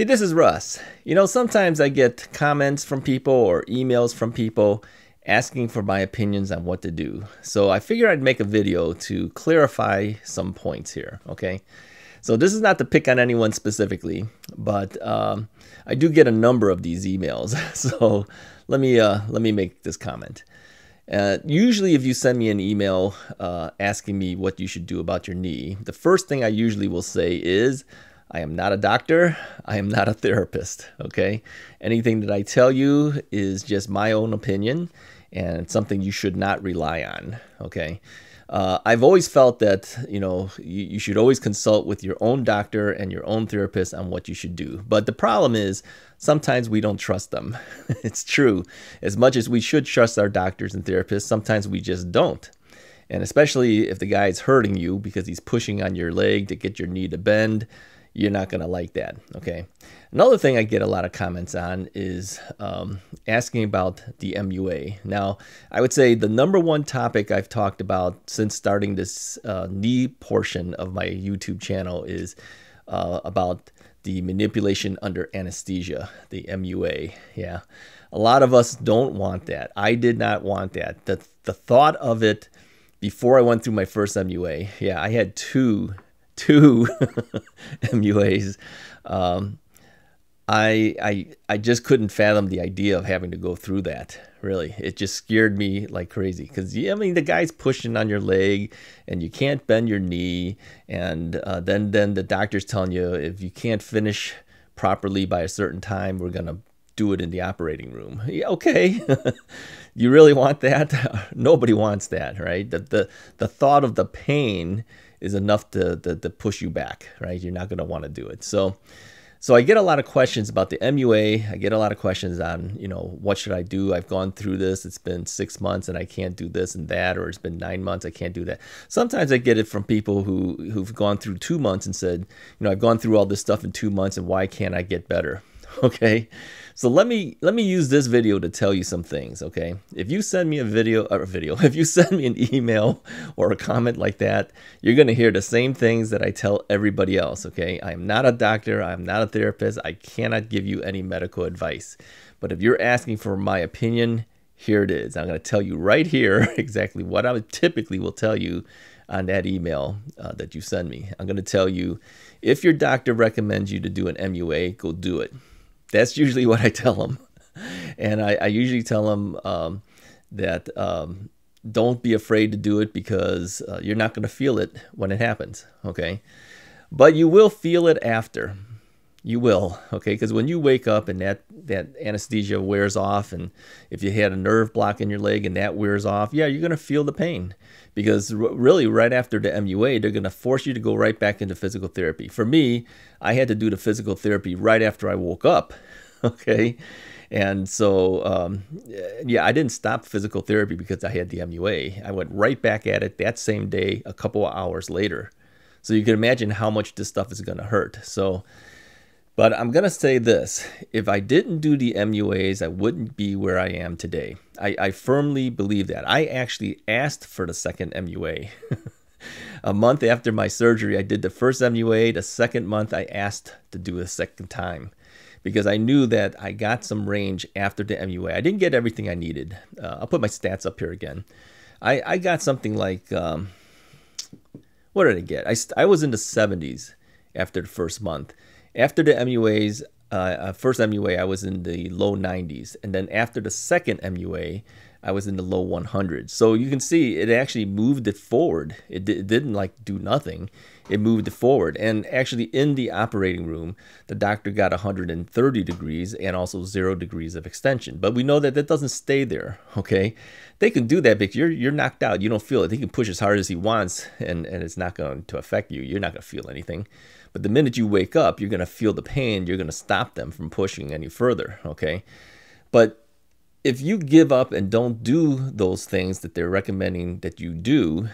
Hey, this is Russ. Sometimes I get comments from people or emails from people asking for my opinions on what to do. So I figured I'd make a video to clarify some points here, okay? So this is not to pick on anyone specifically, but I do get a number of these emails. So let me make this comment. Usually if you send me an email asking me what you should do about your knee, the first thing I usually will say is, I am not a doctor. I am not a therapist, okay? Anything that I tell you is just my own opinion and something you should not rely on, okay? I've always felt that, you should always consult with your own doctor and your own therapist on what you should do. But the problem is sometimes we don't trust them. It's true. As much as we should trust our doctors and therapists, sometimes we just don't. And especially if the guy is hurting you because he's pushing on your leg to get your knee to bend, you're not going to like that, okay? Another thing I get a lot of comments on is asking about the MUA. Now, I would say the number one topic I've talked about since starting this knee portion of my YouTube channel is about the manipulation under anesthesia, the MUA. Yeah, a lot of us don't want that. I did not want that. The thought of it before I went through my first MUA, yeah, I had two MUAs. I just couldn't fathom the idea of having to go through that. Really, it just scared me like crazy because the guy's pushing on your leg and you can't bend your knee, and then the doctor's telling you if you can't finish properly by a certain time, we're gonna do it in the operating room. Yeah, okay. You really want that? Nobody wants that, right? The thought of the pain is enough to push you back, right? You're not going to want to do it. So I get a lot of questions about the MUA. I get a lot of questions on, what should I do? I've gone through this. It's been 6 months and I can't do this and that, or it's been 9 months. I can't do that. Sometimes I get it from people who've gone through 2 months and said, I've gone through all this stuff in 2 months and why can't I get better? Okay. So let me use this video to tell you some things, okay? If you send me if you send me an email or a comment like that, you're going to hear the same things that I tell everybody else, okay? I'm not a doctor, I'm not a therapist, I cannot give you any medical advice. But if you're asking for my opinion, here it is. I'm going to tell you right here exactly what I typically will tell you on that email that you send me. I'm going to tell you, if your doctor recommends you to do an MUA, go do it. That's usually what I tell them. And I usually tell them that don't be afraid to do it because you're not going to feel it when it happens, okay? But you will feel it after. You will, okay? Because when you wake up and that anesthesia wears off, and if you had a nerve block in your leg and that wears off, yeah, you're going to feel the pain. Because really right after the MUA, they're going to force you to go right back into physical therapy. For me, I had to do the physical therapy right after I woke up, okay? And so, yeah, I didn't stop physical therapy because I had the MUA. I went right back at it that same day, a couple of hours later. So you can imagine how much this stuff is going to hurt. But I'm going to say this. If I didn't do the MUAs, I wouldn't be where I am today. I firmly believe that. I actually asked for the second MUA. A month after my surgery, I did the first MUA. The second month, I asked to do a second time because I knew that I got some range after the MUA. I didn't get everything I needed. I'll put my stats up here again. I got something like, what did I get? I was in the 70s after the first month. After the MUAs, first MUA, I was in the low 90s. And then after the second MUA, I was in the low 100s. So you can see it actually moved it forward. It didn't like do nothing. It moved it forward. And actually in the operating room, the doctor got 130 degrees and also 0 degrees of extension. But we know that that doesn't stay there, okay? They can do that because you're knocked out. You don't feel it. He can push as hard as he wants and it's not going to affect you. You're not going to feel anything. But the minute you wake up, you're going to feel the pain. You're going to stop them from pushing any further, okay? But if you give up and don't do those things that they're recommending that you do,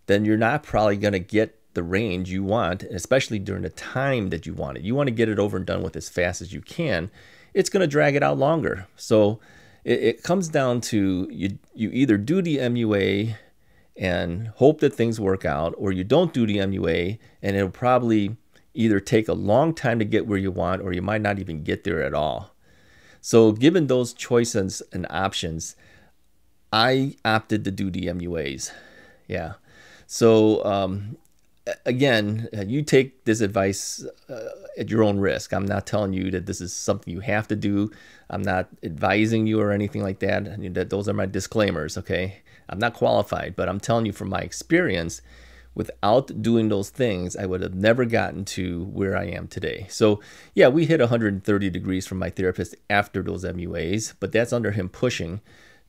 then you're not probably going to get the range you want, especially during the time that you want it. You want to get it over and done with as fast as you can. It's going to drag it out longer. So it comes down to you either do the MUA and hope that things work out, or you don't do the MUA and it'll probably either take a long time to get where you want, or you might not even get there at all. So given those choices and options, I opted to do the MUAs. Yeah. So again, you take this advice at your own risk. I'm not telling you that this is something you have to do. I'm not advising you or anything like that. I mean, those are my disclaimers, okay? I'm not qualified, but I'm telling you from my experience, without doing those things, I would have never gotten to where I am today. So yeah, we hit 130 degrees from my therapist after those MUAs, but that's under him pushing.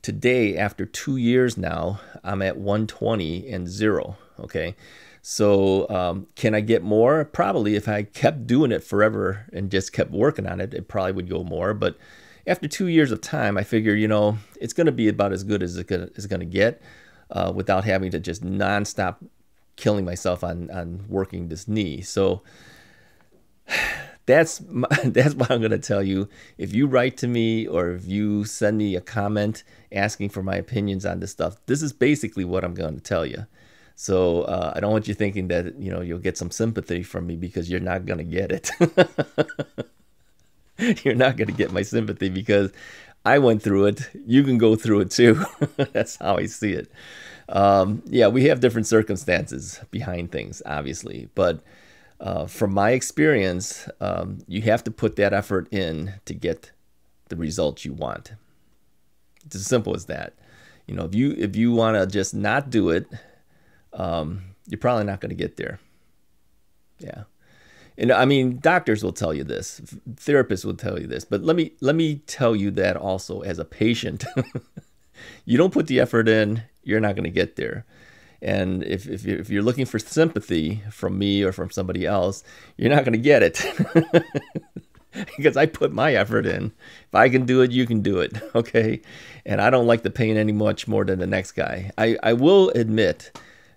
Today, after 2 years now, I'm at 120 and 0, okay? So can I get more? Probably. If I kept doing it forever and just kept working on it, it probably would go more. But after 2 years of time, I figure, you know, it's going to be about as good as it's going to get without having to just nonstop killing myself on working this knee. So that's what I'm going to tell you. If you write to me or if you send me a comment asking for my opinions on this stuff, this is basically what I'm going to tell you. So I don't want you thinking that, you know, you'll get some sympathy from me, because you're not going to get it. You're not going to get my sympathy because I went through it. You can go through it too. That's how I see it. Yeah, we have different circumstances behind things, obviously. But from my experience, you have to put that effort in to get the results you want. It's as simple as that. You know, if you want to just not do it, you're probably not going to get there. Yeah. And I mean, doctors will tell you this, therapists will tell you this, but let me tell you that also as a patient. You don't put the effort in, you're not going to get there. And if you're looking for sympathy from me or from somebody else, you're not going to get it. Because I put my effort in. If I can do it, you can do it. Okay. And I don't like the pain any much more than the next guy. I will admit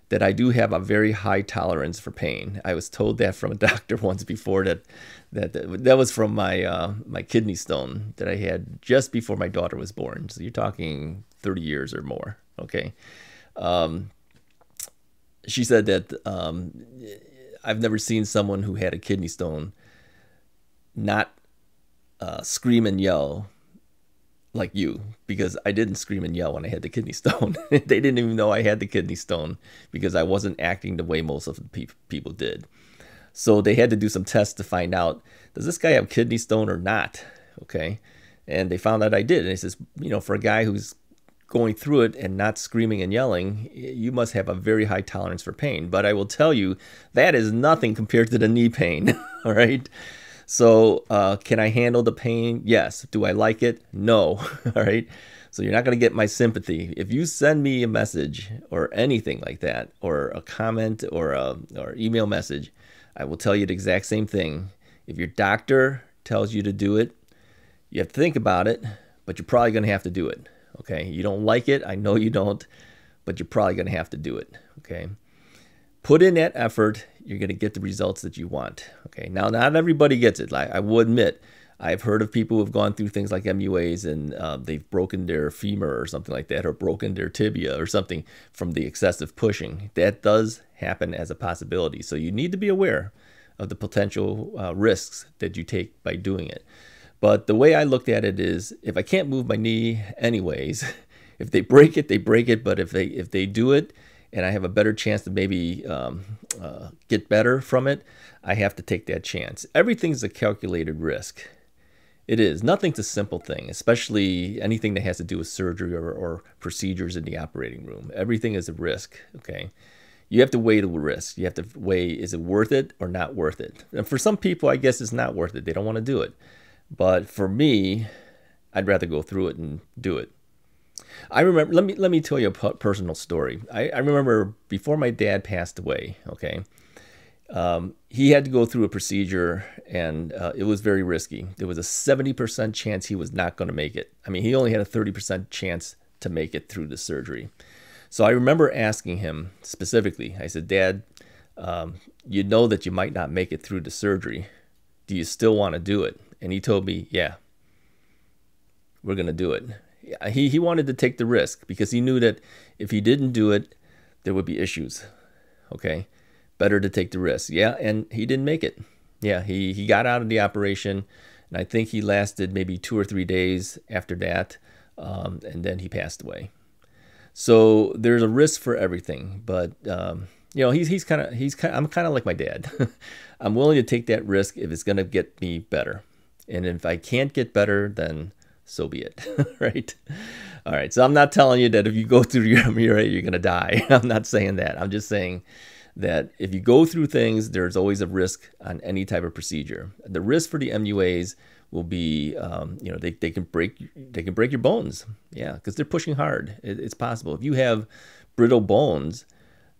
that I do have a very high tolerance for pain. I was told that from a doctor once before, that was from my my kidney stone that I had just before my daughter was born. So you're talking 30 years or more. Okay. She said that I've never seen someone who had a kidney stone not scream and yell like you, because I didn't scream and yell when I had the kidney stone. They didn't even know I had the kidney stone because I wasn't acting the way most of the people did. So they had to do some tests to find out, does this guy have kidney stone or not? Okay. And they found out I did. And it says, you know, for a guy who's going through it and not screaming and yelling, you must have a very high tolerance for pain. But I will tell you, that is nothing compared to the knee pain. All right. So can I handle the pain? Yes. Do I like it? No. All right. So you're not going to get my sympathy. If you send me a message or anything like that, or a comment or email message, I will tell you the exact same thing. If your doctor tells you to do it, you have to think about it, but you're probably going to have to do it. Okay. You don't like it. I know you don't, but you're probably going to have to do it. Okay. Put in that effort, you're going to get the results that you want. Okay. Now, not everybody gets it. Like I will admit, I've heard of people who have gone through things like MUAs and they've broken their femur or something like that, or broken their tibia or something from the excessive pushing. That does happen as a possibility. So you need to be aware of the potential risks that you take by doing it. But the way I looked at it is, if I can't move my knee anyways, if they break it, they break it. But if they do it, and I have a better chance to maybe get better from it, I have to take that chance. Everything's a calculated risk. It is. Nothing's a simple thing, especially anything that has to do with surgery or procedures in the operating room. Everything is a risk, okay? You have to weigh the risk. You have to weigh, is it worth it or not worth it? And for some people, I guess it's not worth it. They don't want to do it. But for me, I'd rather go through it and do it. I remember, let me tell you a personal story. I remember before my dad passed away, okay, he had to go through a procedure, and it was very risky. There was a 70% chance he was not going to make it. I mean, he only had a 30% chance to make it through the surgery. So I remember asking him specifically, I said, Dad, you know that you might not make it through the surgery. Do you still want to do it? And he told me, yeah, we're going to do it. He wanted to take the risk because he knew that if he didn't do it, there would be issues. Okay, better to take the risk. Yeah, and he didn't make it. Yeah, he got out of the operation, and I think he lasted maybe 2 or 3 days after that, and then he passed away. So there's a risk for everything, but you know, I'm kind of like my dad. I'm willing to take that risk if it's going to get me better, and if I can't get better, then so be it, right? All right. So I'm not telling you that if you go through your MUA, you're going to die. I'm not saying that. I'm just saying that if you go through things, there's always a risk on any type of procedure. The risk for the MUAs will be, you know, they can break your bones. Yeah, because they're pushing hard. It's possible. If you have brittle bones,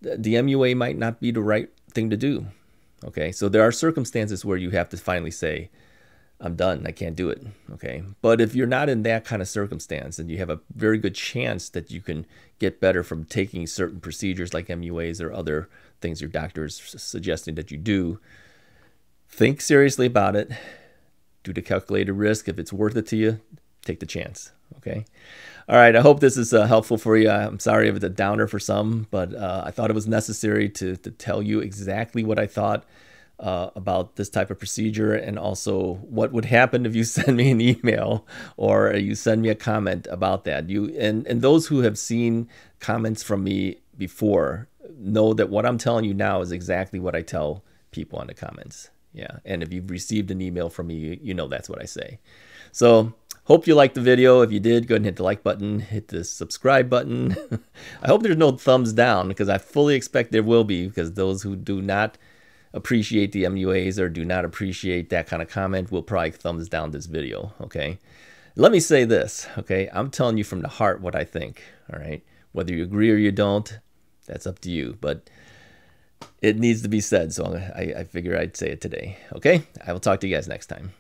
the MUA might not be the right thing to do. Okay, so there are circumstances where you have to finally say, I'm done, I can't do it. Okay, but if you're not in that kind of circumstance, then you have a very good chance that you can get better from taking certain procedures like MUAs or other things your doctor is suggesting that you do. Think seriously about it. Do the calculated risk. If it's worth it to you, take the chance. Okay. All right. I hope this is helpful for you. I'm sorry if it's a downer for some, but I thought it was necessary to tell you exactly what I thought about this type of procedure, and also what would happen if you send me an email or you send me a comment about that. And those who have seen comments from me before know that what I'm telling you now is exactly what I tell people in the comments. Yeah, and if you've received an email from me, you know that's what I say. So hope you liked the video. If you did, go ahead and hit the like button, hit the subscribe button. I hope there's no thumbs down, because I fully expect there will be, because those who do not appreciate the MUAs or do not appreciate that kind of comment will probably thumbs down this video. Okay, let me say this. Okay, I'm telling you from the heart what I think. All right, whether you agree or you don't, that's up to you, but it needs to be said, so I figure I'd say it today. Okay, I will talk to you guys next time.